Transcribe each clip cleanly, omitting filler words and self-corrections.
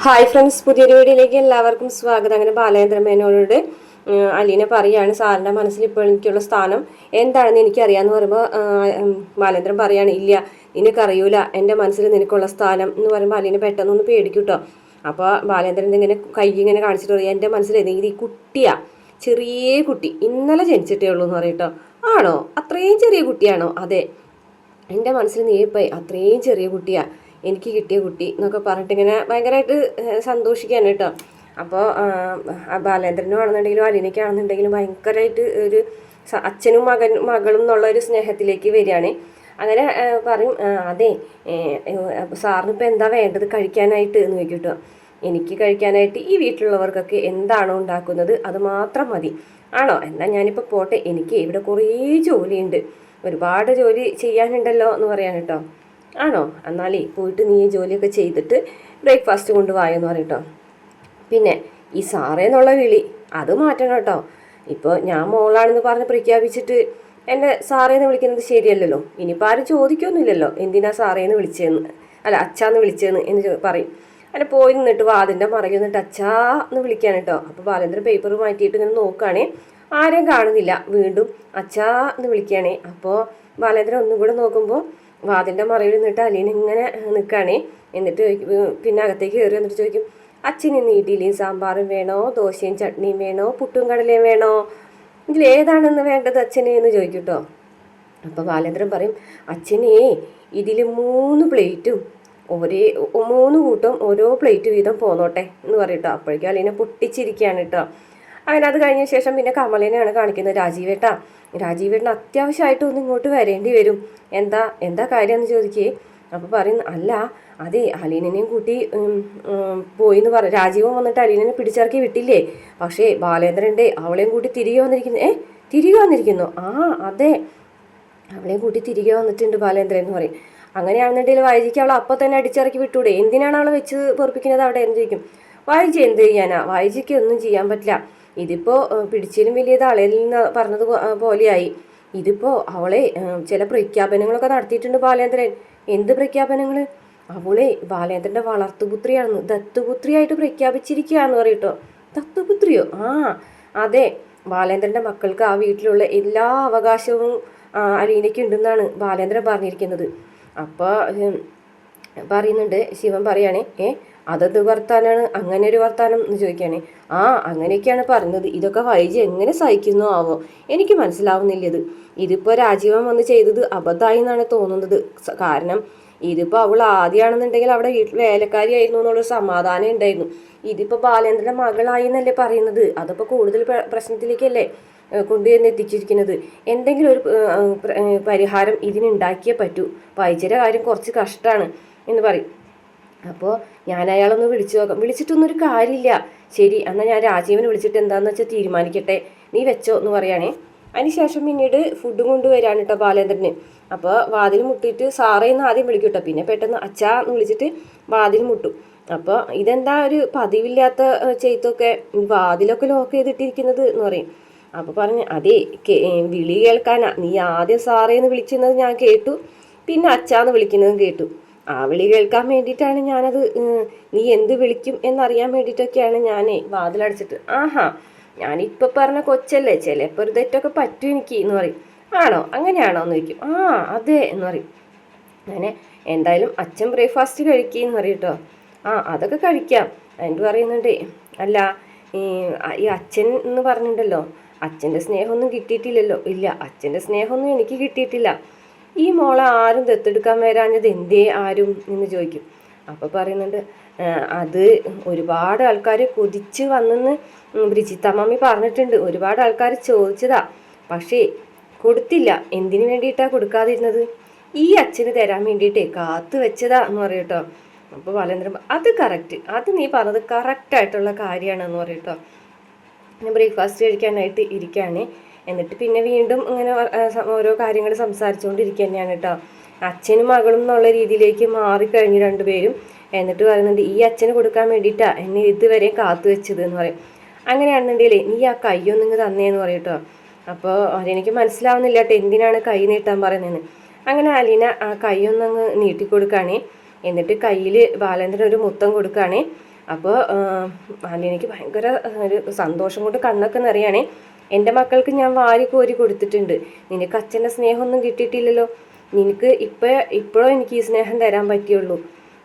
Hi friends, പുതിയൊരു വീഡിയോയിലേക്ക് എല്ലാവർക്കും സ്വാഗതം. അങ്ങനെ ബാലേന്ദ്രൻ മേനോനോട് അലീന പറയാണ്, സാറിൻ്റെ മനസ്സിൽ ഇപ്പോൾ എനിക്കുള്ള സ്ഥാനം എന്താണെന്ന് എനിക്കറിയാമെന്ന് പറയുമ്പോൾ ബാലേന്ദ്രൻ പറയാണ്, ഇല്ല നിനക്കറിയൂല എൻ്റെ മനസ്സിൽ നിനക്കുള്ള സ്ഥാനം എന്ന് പറയുമ്പോൾ അലീന പെട്ടെന്നൊന്ന് പേടിക്കും കേട്ടോ. അപ്പോൾ ബാലേന്ദ്രൻ ഇങ്ങനെ കൈ ഇങ്ങനെ കാണിച്ചിട്ട് പറയും, എൻ്റെ മനസ്സിൽ ഇത് ഈ കുട്ടിയാ, ചെറിയ കുട്ടി, ഇന്നലെ ജനിച്ചിട്ടേ ഉള്ളൂ എന്ന് പറയും കേട്ടോ. ആണോ, അത്രയും ചെറിയ കുട്ടിയാണോ? അതെ, എൻ്റെ മനസ്സിൽ നീ പോയി അത്രയും ചെറിയ കുട്ടിയാ എനിക്ക് കിട്ടിയ കുട്ടി എന്നൊക്കെ പറഞ്ഞിട്ട് ഇങ്ങനെ ഭയങ്കരമായിട്ട് സന്തോഷിക്കാൻ കേട്ടോ. അപ്പോൾ ബാലേന്ദ്രനും ആണെന്നുണ്ടെങ്കിലും അലീനയ്ക്കാണെന്നുണ്ടെങ്കിലും ഭയങ്കരമായിട്ട് ഒരു അച്ഛനും മകളും എന്നുള്ള ഒരു സ്നേഹത്തിലേക്ക് വരികയാണ്. അങ്ങനെ പറയും, അതെ സാറിന് ഇപ്പോൾ എന്താ വേണ്ടത് കഴിക്കാനായിട്ട് എന്ന് ചോദിക്കും കേട്ടോ. എനിക്ക് കഴിക്കാനായിട്ട് ഈ വീട്ടിലുള്ളവർക്കൊക്കെ എന്താണോ ഉണ്ടാക്കുന്നത് അത് മാത്രം മതി. ആണോ, എന്നാൽ ഞാനിപ്പോൾ പോട്ടെ, എനിക്ക് ഇവിടെ കുറേ ജോലിയുണ്ട്, ഒരുപാട് ജോലി ചെയ്യാനുണ്ടല്ലോ എന്ന് പറയാൻ കേട്ടോ. ആണോ, എന്നാലേ പോയിട്ട് നീ ജോലിയൊക്കെ ചെയ്തിട്ട് ബ്രേക്ക്ഫാസ്റ്റ് കൊണ്ടുപോയെന്ന് പറയും കേട്ടോ. പിന്നെ ഈ സാറേന്നുള്ള വിളി അത് മാറ്റണം കേട്ടോ. ഇപ്പോൾ ഞാൻ മോളാണെന്ന് പറഞ്ഞ് പ്രഖ്യാപിച്ചിട്ട് എന്നെ സാറേന്ന് വിളിക്കുന്നത് ശരിയല്ലല്ലോ. ഇനിയിപ്പോൾ ആരും ചോദിക്കൊന്നുമില്ലല്ലോ എന്തിനാ സാറേന്ന് വിളിച്ചതെന്ന്, അല്ല അച്ഛാന്ന് വിളിച്ചതെന്ന് എന്ന് പറയും. അല്ല പോയി നിന്നിട്ട് വാതിൻ്റെ മറകിൽ നിന്നിട്ട് അച്ഛാ എന്ന് വിളിക്കാൻ കേട്ടോ. അപ്പോൾ ബാലേന്ദ്രൻ പേപ്പർ മാറ്റിയിട്ട് ഇങ്ങനെ നോക്കുകയാണേ, ആരെയും കാണുന്നില്ല. വീണ്ടും അച്ഛാ എന്ന് വിളിക്കുകയാണേ. അപ്പോൾ ബാലേന്ദ്രൻ ഒന്നും കൂടെ നോക്കുമ്പോൾ വാതിൻ്റെ മറയിൽ നിന്നിട്ട് അലീന ഇങ്ങനെ നിൽക്കുകയാണേ. എന്നിട്ട് പിന്നെ അകത്തേക്ക് കയറി വന്നിട്ട് ചോദിക്കും, അച്ഛന് ഇന്ന് ഇഡ്ഡലിയും സാമ്പാറും വേണോ, ദോശയും ചട്നിയും വേണോ, പുട്ടും കടലയും വേണോ, ഇതിലേതാണെന്ന് വേണ്ടത് അച്ഛനെ എന്ന് ചോദിക്കും കേട്ടോ. അപ്പോൾ ബാലേന്ദ്രൻ പറയും, അച്ഛനേ ഇതിൽ 3 പ്ലേറ്റും 3 കൂട്ടം ഓരോ പ്ലേറ്റ് വീതം പോന്നോട്ടെ എന്ന് പറയും കേട്ടോ. അപ്പോഴേക്കും അലീന പൊട്ടിച്ചിരിക്കുകയാണ് കേട്ടോ. അങ്ങനെ അത് കഴിഞ്ഞ ശേഷം പിന്നെ കമലിനെയാണ് കാണിക്കുന്നത്. രാജീവേട്ടൻ അത്യാവശ്യമായിട്ട് ഒന്ന് ഇങ്ങോട്ട് വരേണ്ടി വരും, എന്താ കാര്യം എന്ന് ചോദിക്കേ. അപ്പോൾ പറയുന്നു, അല്ല അതെ അലീനനെയും കൂട്ടി പോയി എന്ന് പറയും. രാജീവൻ വന്നിട്ട് അലീനനെ പിടിച്ചിറക്കി വിട്ടില്ലേ, പക്ഷേ ബാലേന്ദ്രൻ്റെ അവളെയും കൂട്ടി തിരികെ വന്നിരിക്കുന്നു. ആ അതെ, അവളെയും കൂട്ടി തിരികെ വന്നിട്ടുണ്ട് ബാലേന്ദ്രൻ എന്ന് പറയും. അങ്ങനെയാണെന്നുണ്ടെങ്കിൽ വൈജിക്ക് അവളെ അപ്പോൾ തന്നെ അടിച്ചിറക്കി വിട്ടൂടെ, എന്തിനാണ് അവളെ വെച്ച് പൊറപ്പിക്കുന്നത് അവിടെ എന്ന് ചോദിക്കും. വൈജി എന്ത് ചെയ്യാനാ, വൈജിക്ക് ഒന്നും ചെയ്യാൻ പറ്റില്ല. ഇതിപ്പോൾ പിടിച്ചാലും വലിയത് അളയിൽ നിന്ന് പറഞ്ഞത് പോലെയായി. ഇതിപ്പോൾ അവളെ ചില പ്രഖ്യാപനങ്ങളൊക്കെ നടത്തിയിട്ടുണ്ട് ബാലേന്ദ്രൻ. എന്ത് പ്രഖ്യാപനങ്ങൾ? അവളെ ബാലേന്ദ്രൻ്റെ വളർത്തുപുത്രിയാണെന്ന്, ദത്തുപുത്രിയായിട്ട് പ്രഖ്യാപിച്ചിരിക്കുകയാണെന്ന് പറയട്ടോ. ദത്തുപുത്രിയോ? ആ അതെ, ബാലേന്ദ്രൻ്റെ മക്കൾക്ക് ആ വീട്ടിലുള്ള എല്ലാ അവകാശവും അലീനയ്ക്ക് ഉണ്ടെന്നാണ് ബാലേന്ദ്രൻ പറഞ്ഞിരിക്കുന്നത്. അപ്പോൾ പറയുന്നുണ്ട്, ശിവൻ പറയുകയാണേ, അതത് വർത്താനാണ്, അങ്ങനെ ഒരു വർത്താനം എന്ന് ചോദിക്കുകയാണേ. അങ്ങനെയൊക്കെയാണ് പറയുന്നത്. ഇതൊക്കെ വൈജി എങ്ങനെ സഹിക്കുന്നോ ആവോ, എനിക്ക് മനസ്സിലാവുന്നില്ല. ഇതിപ്പോൾ രാജീവൻ വന്ന് ചെയ്തത് അബദ്ധമായി എന്നാണ് തോന്നുന്നത്. കാരണം ഇതിപ്പോൾ അവൾ ആദ്യമാണെന്നുണ്ടെങ്കിൽ അവിടെ വീട്ടിൽ വേലക്കാരിയായിരുന്നു എന്നുള്ളൊരു സമാധാനം ഉണ്ടായിരുന്നു. ഇതിപ്പോൾ ബാലേന്ദ്രൻ്റെ മകളായി എന്നല്ലേ പറയുന്നത്. അതപ്പോൾ കൂടുതൽ പ്രശ്നത്തിലേക്കല്ലേ കൊണ്ടുവന്ന് എത്തിച്ചിരിക്കുന്നത്. എന്തെങ്കിലും ഒരു പരിഹാരം ഇതിനുണ്ടാക്കിയേ പറ്റൂ. വൈദ്യരുടെ കാര്യം കുറച്ച് കഷ്ടമാണ് എന്ന് പറയും. അപ്പോൾ ഞാൻ അയാളൊന്ന് വിളിച്ചു നോക്കാം. വിളിച്ചിട്ടൊന്നും ഒരു കാര്യമില്ല. ശരി, എന്നാൽ ഞാൻ രാജീവനെ വിളിച്ചിട്ട് എന്താണെന്ന് വെച്ചാൽ തീരുമാനിക്കട്ടെ, നീ വെച്ചോ എന്ന് പറയുകയാണേ. അതിനുശേഷം പിന്നീട് ഫുഡ് കൊണ്ടുവരാണ് കേട്ടോ ബാലേന്ദ്രന്. അപ്പോൾ വാതിൽ മുട്ടിയിട്ട് സാറേന്ന് ആദ്യം വിളിക്കും കേട്ടോ. പിന്നെ പെട്ടെന്ന് അച്ഛാ എന്ന് വിളിച്ചിട്ട് വാതിൽ മുട്ടും. അപ്പോൾ ഇതെന്താ ഒരു പതിവില്ലാത്ത ചെയ്തൊക്കെ, വാതിലൊക്കെ ലോക്ക് ചെയ്തിട്ടിരിക്കുന്നത് എന്ന് പറയും. അപ്പോൾ പറഞ്ഞ്, അതേ വിളി കേൾക്കാനാ, നീ ആദ്യം സാറേന്ന് വിളിക്കുന്നത് ഞാൻ കേട്ടു, പിന്നെ അച്ഛാന്ന് വിളിക്കുന്നതും കേട്ടു. ആ വിളി കേൾക്കാൻ വേണ്ടിയിട്ടാണ് ഞാനത്, നീ എന്ത് വിളിക്കും എന്നറിയാൻ വേണ്ടിയിട്ടൊക്കെയാണ് ഞാനേ വാതിലടച്ചിട്ട്. ഞാനിപ്പോൾ പറഞ്ഞ കൊച്ചല്ലേ, ചിലപ്പോൾ ഒരു തെറ്റൊക്കെ പറ്റും എനിക്ക് എന്ന് പറയും. ആണോ, അങ്ങനെയാണോ എന്ന് ചോദിക്കും. അതെ എന്ന് പറയും. അങ്ങനെ എന്തായാലും അച്ഛൻ ബ്രേക്ക്ഫാസ്റ്റ് കഴിക്കുകയെന്ന് പറയും കേട്ടോ. അതൊക്കെ കഴിക്കാം. എന്നിട്ട് പറയുന്നുണ്ട്, അല്ല ഈ അച്ഛൻ എന്ന് പറഞ്ഞിട്ടുണ്ടല്ലോ, അച്ഛൻ്റെ സ്നേഹമൊന്നും കിട്ടിയിട്ടില്ലല്ലോ. ഇല്ല, അച്ഛൻ്റെ സ്നേഹമൊന്നും എനിക്ക് കിട്ടിയിട്ടില്ല. ഈ മോളെ ആരും ദത്തെടുക്കാൻ വരാഞ്ഞത് എന്തേ ആരും എന്ന് ചോദിക്കും. അപ്പോൾ പറയുന്നുണ്ട്, അത് ഒരുപാട് ആൾക്കാർ കൊതിച്ച് വന്നെന്ന് ബ്രിജിത്തമ്മി പറഞ്ഞിട്ടുണ്ട്. ഒരുപാട് ആൾക്കാർ ചോദിച്ചതാ, പക്ഷേ കൊടുത്തില്ല. എന്തിനു വേണ്ടിയിട്ടാണ് കൊടുക്കാതിരുന്നത്? ഈ അച്ഛന് തരാൻ വേണ്ടിയിട്ടേ കാത്തു വെച്ചതാ എന്ന് പറയും കേട്ടോ. അപ്പോൾ ബാലേന്ദ്രൻ, അത് കറക്റ്റ്, അത് നീ പറഞ്ഞത് കറക്റ്റായിട്ടുള്ള കാര്യമാണെന്ന് പറയും കേട്ടോ. ഞാൻ ബ്രേക്ക്ഫാസ്റ്റ് കഴിക്കാനായിട്ട് ഇരിക്കുകയാണ്. എന്നിട്ട് പിന്നെ വീണ്ടും ഇങ്ങനെ ഓരോ കാര്യങ്ങൾ സംസാരിച്ചുകൊണ്ടിരിക്കുക തന്നെയാണ് കേട്ടോ. അച്ഛനും മകളും എന്നുള്ള രീതിയിലേക്ക് മാറിക്കഴിഞ്ഞു രണ്ടുപേരും. എന്നിട്ട് പറയുന്നുണ്ട്, ഈ അച്ഛന് കൊടുക്കാൻ വേണ്ടിയിട്ടാണ് എന്നെ ഇതുവരെ കാത്തു വെച്ചത് എന്ന് പറയും. അങ്ങനെയാണെന്നുണ്ടെങ്കിലേ നീ ആ കയ്യൊന്നിങ്ങ് തന്നേന്ന് പറയും കേട്ടോ. അപ്പോൾ അലീനയ്ക്ക് മനസ്സിലാവുന്നില്ല കേട്ടോ എന്തിനാണ് കൈ നീട്ടാൻ പറയുന്നതെന്ന്. അങ്ങനെ അലീന ആ കൈയൊന്നങ്ങ് നീട്ടിക്കൊടുക്കുകയാണേ. എന്നിട്ട് കയ്യിൽ ബാലേന്ദ്രൻ ഒരു മുത്തം കൊടുക്കുകയാണേ. അപ്പോൾ അലീനയ്ക്ക് ഭയങ്കര ഒരു സന്തോഷം കൊണ്ട് കണ്ണൊക്കെ നിറയാണേ. എൻ്റെ മക്കൾക്ക് ഞാൻ വാരി കോരി കൊടുത്തിട്ടുണ്ട്, നിനക്ക് അച്ഛൻ്റെ സ്നേഹമൊന്നും കിട്ടിയിട്ടില്ലല്ലോ, നിനക്ക് ഇപ്പോഴും എനിക്ക് ഈ സ്നേഹം തരാൻ പറ്റിയുള്ളൂ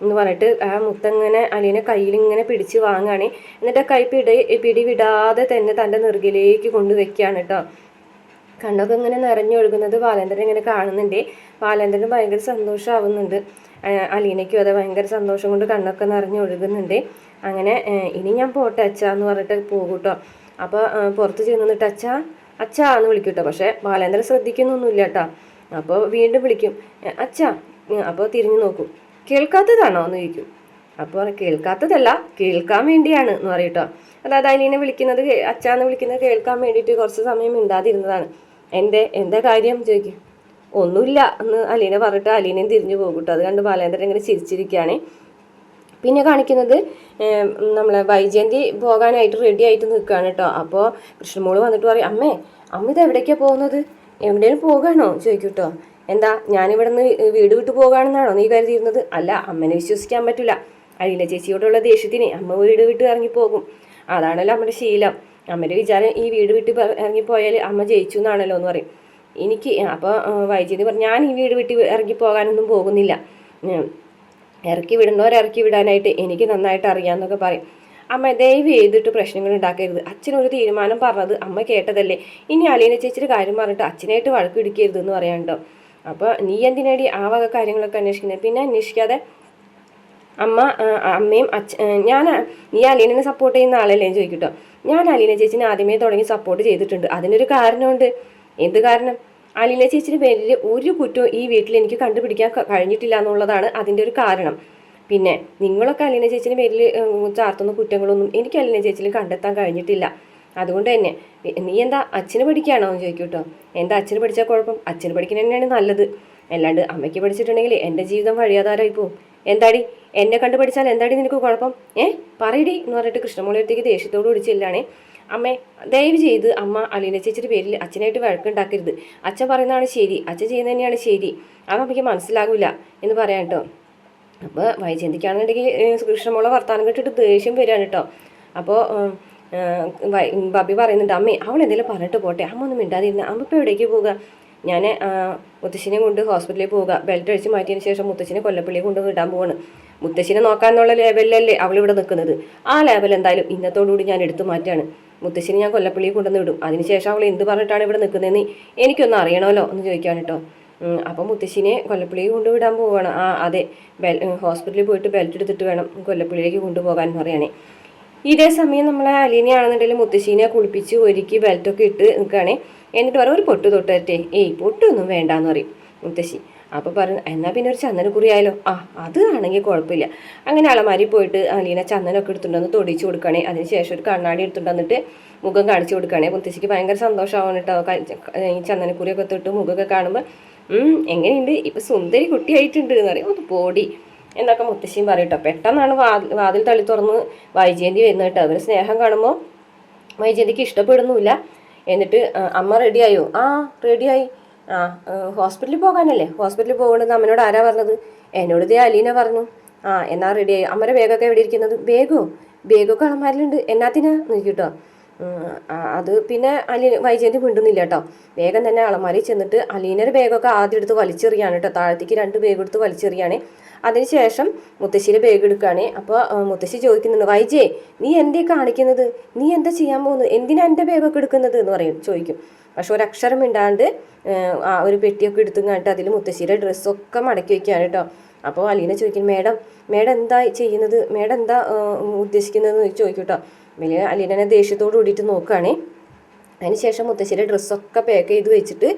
എന്ന് പറഞ്ഞിട്ട് ആ മുത്തങ്ങനെ അലീനെ കയ്യിലിങ്ങനെ പിടിച്ച് വാങ്ങുകയാണ്. എന്നിട്ട് ആ കൈ പിടി വിടാതെ തന്നെ തൻ്റെ നെറുകിലേക്ക് കൊണ്ടുവയ്ക്കുകയാണ് കേട്ടോ. കണ്ണൊക്കെ ഇങ്ങനെ നിറഞ്ഞൊഴുകുന്നത് ബാലേന്ദ്രൻ ഇങ്ങനെ കാണുന്നുണ്ട്. ബാലേന്ദ്രന് ഭയങ്കര സന്തോഷമാവുന്നുണ്ട്. അലീനയ്ക്കും അതെ ഭയങ്കര സന്തോഷം കൊണ്ട് കണ്ണൊക്കെ നിറഞ്ഞൊഴുകുന്നുണ്ട്. അങ്ങനെ ഇനി ഞാൻ പോട്ടെ അച്ഛാ എന്ന് പറഞ്ഞിട്ട് പോകും കേട്ടോ. അപ്പോൾ പുറത്ത് ചെന്നിട്ട് അച്ഛാ അച്ഛാ എന്ന് വിളിക്കും കേട്ടോ. പക്ഷേ ബാലേന്ദ്രൻ ശ്രദ്ധിക്കുന്നൊന്നുമില്ല കേട്ടോ. അപ്പോൾ വീണ്ടും വിളിക്കും അച്ഛാ. അപ്പോൾ തിരിഞ്ഞു നോക്കും. കേൾക്കാത്തതാണോ എന്ന് ചോദിക്കും. അപ്പോൾ കേൾക്കാത്തതല്ല, കേൾക്കാൻ വേണ്ടിയാണ് എന്ന് പറയും കേട്ടോ. അതായത് അലീനെ വിളിക്കുന്നത് അച്ഛാന്ന് വിളിക്കുന്നത് കേൾക്കാൻ വേണ്ടിയിട്ട് കുറച്ച് സമയം മിണ്ടാതിരുന്നതാണ്. എന്താ കാര്യം ചോദിക്കും. ഒന്നുമില്ല എന്ന് അലീന പറഞ്ഞിട്ട് അലീനയും തിരിഞ്ഞു പോകും കേട്ടോ. അത് കണ്ട് ബാലേന്ദ്രൻ ഇങ്ങനെ ചിരിച്ചിരിക്കുകയാണ്. പിന്നെ കാണിക്കുന്നത് നമ്മളെ വൈജയന്തി പോകാനായിട്ട് റെഡി ആയിട്ട് നിൽക്കുകയാണ് കേട്ടോ. അപ്പോൾ കൃഷ്ണമോള് വന്നിട്ട് പറയും അമ്മ ഇത് എവിടേക്കാണ് പോകുന്നത്, എവിടെയും പോകാണോ ചോദിക്കും കേട്ടോ. എന്താ ഞാനിവിടെ നിന്ന് വീട് വിട്ടു പോകാണെന്നാണോ നീ കരുതിയിരുന്നത്? അല്ല, അമ്മനെ വിശ്വസിക്കാൻ പറ്റില്ല. അലീന ചേച്ചിയോടുള്ള ദേഷ്യത്തിന് അമ്മ വീട് വിട്ട് ഇറങ്ങിപ്പോകും. അതാണല്ലോ അമ്മയുടെ ശീലം. അമ്മയുടെ വിചാരം ഈ വീട് വിട്ട് ഇറങ്ങിപ്പോയാൽ അമ്മ ജയിച്ചു എന്നാണല്ലോ എന്ന് പറയും. അപ്പോൾ വൈജയന്തി പറഞ്ഞു ഞാൻ ഈ വീട് വിട്ട് ഇറങ്ങിപ്പോകാനൊന്നും പോകുന്നില്ല, ഇറക്കി വിടുന്നവരിറക്കി വിടാനായിട്ട് എനിക്ക് നന്നായിട്ട് അറിയാമെന്നൊക്കെ പറയും. അമ്മ ദയവ് ചെയ്തിട്ട് പ്രശ്നങ്ങൾ ഉണ്ടാക്കരുത്, അച്ഛനൊരു തീരുമാനം പറഞ്ഞത് അമ്മ കേട്ടതല്ലേ, ഇനി അലീന ചേച്ചിയുടെ കാര്യം പറഞ്ഞിട്ട് അച്ഛനായിട്ട് വഴക്ക് ഇടിക്കരുത് എന്ന് പറയാനുണ്ടോ. അപ്പോൾ നീ എന്തിനാടി ആ വക കാര്യങ്ങളൊക്കെ അന്വേഷിക്കുന്നത്? പിന്നെ അന്വേഷിക്കാതെ അമ്മയും നീ അലീനെ സപ്പോർട്ട് ചെയ്യുന്ന ആളല്ലേ എന്ന് ചോദിക്കട്ടോ. ഞാൻ അലീന ചേച്ചിനെ ആദ്യമേ തുടങ്ങി സപ്പോർട്ട് ചെയ്തിട്ടുണ്ട്. അതിനൊരു കാരണമുണ്ട്. എന്ത് കാരണം? അലീന ചേച്ചിയുടെ പേരിൽ ഒരു കുറ്റവും ഈ വീട്ടിൽ എനിക്ക് കണ്ടുപിടിക്കാൻ കഴിഞ്ഞിട്ടില്ല എന്നുള്ളതാണ് അതിൻ്റെ ഒരു കാരണം. പിന്നെ നിങ്ങളൊക്കെ അലീന ചേച്ചിയുടെ പേരിൽ ചാർത്തുന്ന കുറ്റങ്ങളൊന്നും എനിക്ക് അലീന ചേച്ചിയിൽ കണ്ടെത്താൻ കഴിഞ്ഞിട്ടില്ല. അതുകൊണ്ട് തന്നെ നീ എന്താ അച്ഛന് പഠിക്കുകയാണോ എന്ന് ചോദിക്കും കേട്ടോ. എന്താ അച്ഛന് പഠിച്ചാൽ കുഴപ്പം? അച്ഛന് പഠിക്കുന്നത് തന്നെയാണ് നല്ലത്. അല്ലാണ്ട് അമ്മയ്ക്ക് പഠിച്ചിട്ടുണ്ടെങ്കിൽ എൻ്റെ ജീവിതം വഴിയാധാരമായി പോവും. എന്താടി എന്നെ കണ്ടു പഠിച്ചാൽ എന്താടി നിനക്ക് കുഴപ്പം? പറയടി എന്ന് പറഞ്ഞിട്ട് കൃഷ്ണമോളിയടുത്തേക്ക് ദേഷ്യത്തോട് ഓടിച്ചില്ലാണേ. അമ്മേ ദയവ് ചെയ്ത് അമ്മ അലീന ചേച്ചിയുടെ പേരിൽ അച്ഛനായിട്ട് വഴക്കുണ്ടാക്കരുത്. അച്ഛൻ പറയുന്നതാണ് ശരി, അച്ഛൻ ചെയ്യുന്നത് തന്നെയാണ് ശരി, അത് അമ്മയ്ക്ക് മനസ്സിലാകില്ല എന്ന് പറയാം കേട്ടോ. അപ്പോൾ വൈജയന്തിക്കാണെന്നുണ്ടെങ്കിൽ കൃഷ്ണമോളെ വർത്താനം കേട്ടിട്ട് ദേഷ്യം വരികയാണ് കേട്ടോ. അപ്പോൾ ബബി പറയുന്നുണ്ട് അമ്മേ അവൾ എന്തെങ്കിലും പറഞ്ഞിട്ട് പോട്ടെ, അമ്മ ഒന്നും മിണ്ടാതിരുന്ന. അമ്മ ഇപ്പോൾ എവിടേക്ക് പോവുക? ഞാൻ മുത്തശ്ശിനെ കൊണ്ട് ഹോസ്പിറ്റലിൽ പോവുക, ബെൽറ്റ് അടിച്ച് മാറ്റിയതിന് ശേഷം മുത്തശ്ശിനെ കൊല്ലപ്പള്ളിയിൽ കൊണ്ട് വിടാൻ പോവാണ്. മുത്തശ്ശിനെ നോക്കാമെന്നുള്ള ലെവലിലല്ലേ അവളിവിടെ നിൽക്കുന്നത്. ആ ലെവൽ എന്തായാലും ഇന്നത്തോടുകൂടി ഞാൻ എടുത്തു മാറ്റാണ്. മുത്തശ്ശിനെ ഞാൻ കൊല്ലപ്പള്ളിയിൽ കൊണ്ടുവന്ന് വിടും. അതിനുശേഷം അവൾ എന്ത് പറഞ്ഞിട്ടാണ് ഇവിടെ നിൽക്കുന്നതെന്ന് എനിക്കൊന്ന് അറിയണമല്ലോ എന്ന് ചോദിക്കുകയാണ് കേട്ടോ. അപ്പം മുത്തശ്ശിനെ കൊല്ലപ്പള്ളിയിൽ കൊണ്ടുവിടാൻ പോവുകയാണ്. അതെ, ഹോസ്പിറ്റലിൽ പോയിട്ട് ബെൽറ്റ് എടുത്തിട്ട് വേണം കൊല്ലപ്പള്ളിയിലേക്ക് കൊണ്ടുപോകാൻ എന്ന് പറയണേ. ഇതേ സമയം നമ്മളെ അലീനയാണെന്നുണ്ടെങ്കിൽ മുത്തശ്ശീനെ കുളിപ്പിച്ച് ഒരുക്കി ബെൽറ്റൊക്കെ ഇട്ട് നിൽക്കുകയാണേ. എന്നിട്ട് പറയും ഒരു പൊട്ട് തൊട്ടേ. പൊട്ടൊന്നും വേണ്ടാന്ന് പറയും മുത്തശ്ശി. അപ്പോൾ പറഞ്ഞു എന്നാൽ പിന്നെ ഒരു ചന്ദനക്കുറി ആയാലോ? അത് ആണെങ്കിൽ കുഴപ്പമില്ല. അങ്ങനെ അളമാരി പോയിട്ട് അലീന ചന്ദനമൊക്കെ എടുത്തുകൊണ്ടൊന്ന് തൊടിച്ച് കൊടുക്കണേ. അതിനുശേഷം ഒരു കണ്ണാടി എടുത്തുകൊണ്ടിട്ട് മുഖം കാണിച്ചു കൊടുക്കണേ. മുത്തശ്ശിക്ക് ഭയങ്കര സന്തോഷമാവണം കേട്ടോ. ഈ ചന്ദനക്കുറിയൊക്കെ തൊട്ട് മുഖമൊക്കെ കാണുമ്പോൾ എങ്ങനെയുണ്ട് ഇപ്പം സുന്ദരി കുട്ടിയായിട്ടുണ്ട് എന്ന് പറയും. ഒന്ന് പോടി എന്നൊക്കെ മുത്തശ്ശിയും പറയും കേട്ടോ. പെട്ടെന്നാണ് വാതിൽ തള്ളി തുറന്ന് വൈജയന്തി വരുന്നത് കേട്ടോ. അവർ സ്നേഹം കാണുമ്പോൾ വൈജയന്തിക്ക് ഇഷ്ടപ്പെടുന്നില്ല. എന്നിട്ട് അമ്മ റെഡിയായോ? റെഡിയായി. ഹോസ്പിറ്റലിൽ പോകാനല്ലേ? ഹോസ്പിറ്റലിൽ പോകേണ്ടത് അമ്മനോട് ആരാ പറഞ്ഞത്? എന്നോട് ഇതേ അലീന പറഞ്ഞു. എന്നാ റെഡിയായി. അമ്മയുടെ ബാഗൊക്കെ എവിടെ ഇരിക്കുന്നത്? ബാഗൊക്കെ അളമാരിലുണ്ട്. എന്നാത്തിനാ നോക്കിട്ടോ. അത് പിന്നെ വൈജയന്തി മിണ്ടുന്നില്ല കേട്ടോ. വേഗം തന്നെ അളമാരി ചെന്നിട്ട് അലീനയുടെ ബാഗൊക്കെ ആദ്യം എടുത്ത് വലിച്ചെറിയാണ് കേട്ടോ. താഴത്തേക്ക് 2 ബാഗ് എടുത്ത് വലിച്ചെറിയാണ്. അതിനുശേഷം മുത്തശ്ശിയുടെ ബാഗ് എടുക്കുകയാണ്. അപ്പോൾ മുത്തശ്ശി ചോദിക്കുന്നുണ്ട് വൈജയ് നീ എന്തേ കാണിക്കുന്നത്? നീ എന്താ ചെയ്യാൻ പോകുന്നത്? എന്തിനാ എൻ്റെ ബാഗൊക്കെ എടുക്കുന്നത് എന്ന് ചോദിക്കും. പക്ഷെ ഒരക്ഷരം മിണ്ടാണ്ട് ഒരു പെട്ടിയൊക്കെ എടുത്തും കണ്ടിട്ട് അതിൽ മുത്തശ്ശിയുടെ ഡ്രസ്സൊക്കെ മടക്കി വയ്ക്കുകയാണ് കേട്ടോ. അപ്പോൾ അലീന ചോദിക്കും മേഡം എന്താ ചെയ്യുന്നത്? മേഡം എന്താ ഉദ്ദേശിക്കുന്നതെന്ന് ചോദിക്കും കേട്ടോ. വലിയ അലീനനെ ദേഷ്യത്തോട് കൂടിയിട്ട് നോക്കുകയാണേ. അതിനുശേഷം മുത്തശ്ശിയുടെ ഡ്രസ്സൊക്കെ പാക്ക് ചെയ്ത് വെച്ചിട്ട്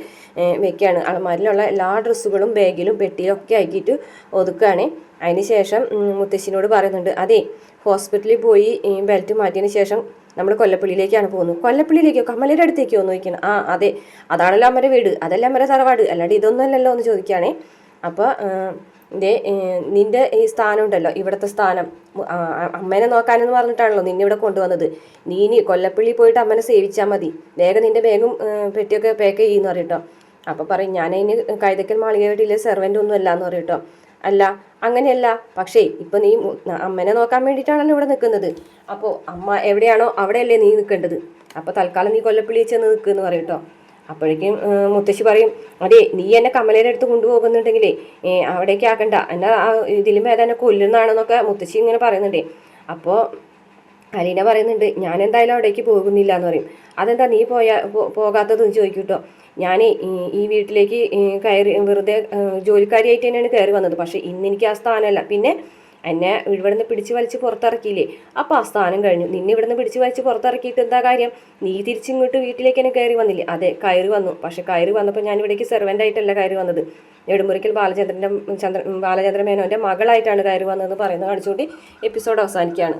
വെക്കുകയാണ്. അലമാരിലുള്ള എല്ലാ ഡ്രസ്സുകളും ബാഗിലും പെട്ടിയിലും ഒക്കെ ആക്കിയിട്ട് ഒതുക്കുകയാണ്. അതിനുശേഷം മുത്തശ്ശിനോട് പറയുന്നുണ്ട് അതെ ഹോസ്പിറ്റലിൽ പോയി ബെൽറ്റ് മാറ്റിയതിന് ശേഷം നമ്മൾ കൊല്ലപ്പള്ളിയിലേക്കാണ് പോകുന്നത്. കൊല്ലപ്പള്ളിയിലേക്കോ? കമലയുടെ അടുത്തേക്കോ എന്ന് ചോദിക്കണം. അതെ, അതാണല്ലോ അമ്മയുടെ വീട്, അതല്ല അമ്മയുടെ തറവാട്, അല്ലാണ്ട് ഇതൊന്നും അല്ലല്ലോ എന്ന് ചോദിക്കുകയാണേ. അപ്പോൾ നിന്റെ ഈ സ്ഥാനം ഉണ്ടല്ലോ, ഇവിടുത്തെ സ്ഥാനം അമ്മേനെ നോക്കാനെന്ന് പറഞ്ഞിട്ടാണല്ലോ നിന്നെ ഇവിടെ കൊണ്ടുവന്നത്. നീ കൊല്ലപ്പള്ളി പോയിട്ട് അമ്മനെ സേവിച്ചാൽ മതി. വേഗം നിന്റെ ബാഗും പെട്ടിയൊക്കെ പാക്ക് ചെയ്യുമെന്ന് പറയട്ടോ. അപ്പോൾ പറയും ഞാൻ അതിന് കൈതക്കൽ മാളിക വീട്ടിലെ സെർവൻ്റ് ഒന്നും അല്ല എന്ന് പറയട്ടോ. അല്ല അങ്ങനെയല്ല, പക്ഷേ ഇപ്പം നീ അമ്മനെ നോക്കാൻ വേണ്ടിയിട്ടാണല്ലോ ഇവിടെ നിൽക്കുന്നത്. അപ്പോൾ അമ്മ എവിടെയാണോ അവിടെയല്ലേ നീ നിൽക്കേണ്ടത്. അപ്പോൾ തൽക്കാലം നീ കൊല്ലപ്പള്ളി ചെന്ന് നിൽക്കുമെന്ന് പറയും കേട്ടോ. അപ്പോഴേക്കും മുത്തശ്ശി പറയും, അതെ നീ എന്നെ കമലയുടെ അടുത്ത് കൊണ്ടുപോകുന്നുണ്ടെങ്കിലേ അവിടേക്ക് ആക്കണ്ട, എന്നെ ഇതിലും ഭേദം എന്നെ കൊല്ലുന്നതാണെന്നൊക്കെ മുത്തശ്ശി ഇങ്ങനെ പറയുന്നുണ്ടേ. അപ്പോൾ അലീന പറയുന്നുണ്ട്, ഞാൻ എന്തായാലും അവിടേക്ക് പോകുന്നില്ല എന്ന് പറയും. അതെന്താ നീ പോകാത്തതെന്ന് ചോദിക്കും കേട്ടോ. ഞാൻ ഈ വീട്ടിലേക്ക് കയറി വെറുതെ ജോലിക്കാരിയായിട്ട് തന്നെയാണ് കയറി വന്നത്. പക്ഷേ ഇന്ന് എനിക്ക് ആ സ്ഥാനമല്ല. പിന്നെ എന്നെ ഇവിടുന്ന് പിടിച്ച് വലിച്ച് പുറത്തിറക്കിയില്ലേ, അപ്പോൾ ആ സ്ഥാനം കഴിഞ്ഞു. നിന്നെ ഇവിടുന്ന് പിടിച്ച് വലിച്ച് പുറത്തിറക്കിയിട്ട് എന്താ കാര്യം? നീ തിരിച്ചിങ്ങോട്ട് വീട്ടിലേക്ക് തന്നെ കയറി വന്നില്ലേ? അതെ കയറി വന്നു. പക്ഷെ കയറി വന്നപ്പോൾ ഞാൻ ഇവിടേക്ക് സെർവൻ്റ് ആയിട്ടല്ല കയറി വന്നത്. നെടുമുറിക്കൽ ബാലചന്ദ്രൻ മേനോൻ്റെ മകളായിട്ടാണ് കയറി വന്നതെന്ന് പറയുന്നത് കാണിച്ചുകൊണ്ട് എപ്പിസോഡ് അവസാനിക്കുകയാണ്.